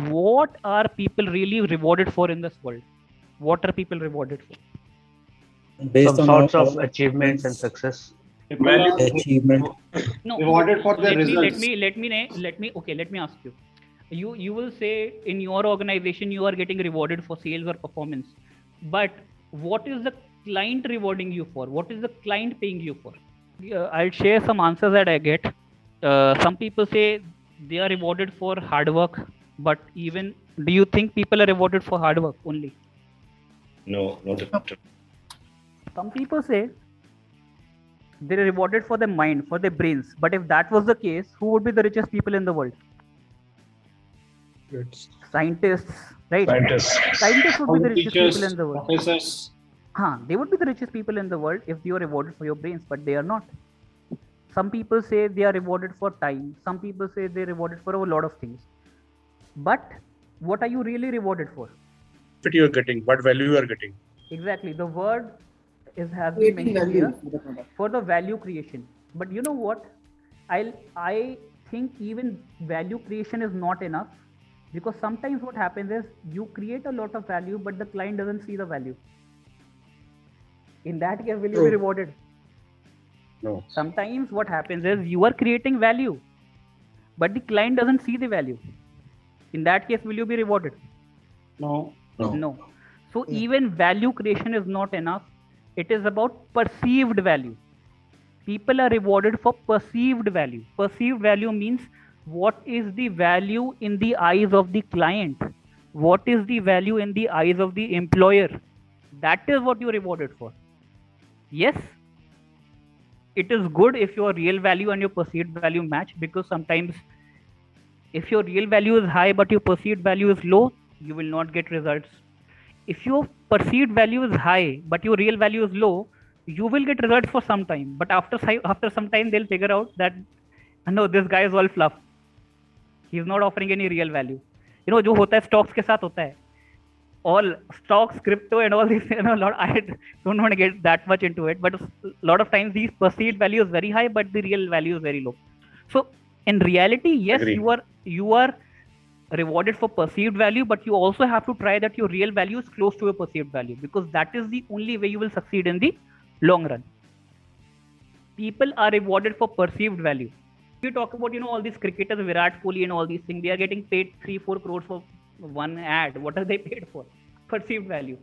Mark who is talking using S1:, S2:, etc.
S1: what are people really rewarded for in this world? What are people rewarded for?
S2: Based
S3: Some
S2: on
S3: sorts
S2: our
S3: of achievements and
S2: achievements,
S3: success.
S4: People are
S2: achievement.
S1: No,
S4: rewarded for their
S1: let me let
S4: results.
S1: me let me let me okay, let me ask you. You will say in your organization you are getting rewarded for sales or performance, but what is the client rewarding you for? What is the client paying you for? I'll share some answers that I get. Some people say they are rewarded for hard work, but even do you think people are rewarded for hard work only?
S5: No, not at all.
S1: Some people say they're rewarded for their mind, for their brains. But if that was the case, who would be the richest people in the world? Scientists, right? Scientists would
S4: All
S1: be the
S4: the
S1: richest people
S4: teachers,
S1: in the world.
S4: professors,
S1: They would be the richest people in the world if you are rewarded for your brains, but they are not. Some people say they are rewarded for time. Some people say they're rewarded for a lot of things. But what are you really rewarded for?
S6: What you are getting, what value you are getting.
S1: Exactly. The word has been mentioned here for the value creation. But you know what? I think even value creation is not enough, because sometimes what happens is you create a lot of value, but the client doesn't see the value. In that case, will you be rewarded?
S6: No.
S1: Sometimes what happens is you are creating value, but the client doesn't see the value. In that case, will you be rewarded?
S4: no.
S1: So even value creation is not enough. It is about perceived value. People are rewarded for perceived value. Perceived value means what is the value in the eyes of the client? What is the value in the eyes of the employer? That is what you're rewarded for. Yes, it is good if your real value and your perceived value match, because sometimes if your real value is high but your perceived value is low, you will not get results. If your perceived value is high but your real value is low, you will get results for some time, but after some time they'll figure out that no, this guy is all fluff, he is not offering any real value. जो होता है stocks के साथ होता है, all stocks, crypto and all these, I don't want to get that much into it, but a lot of times these perceived value is very high but the real value is very low. So in reality, yes,
S6: Agree.
S1: you are rewarded for perceived value, but you also have to try that your real value is close to your perceived value, because that is the only way you will succeed in the long run. People are rewarded for perceived value. You talk about all these cricketers, Virat Kohli and all these things, they are getting paid 3-4 crores for one ad. What are they paid for? Perceived value.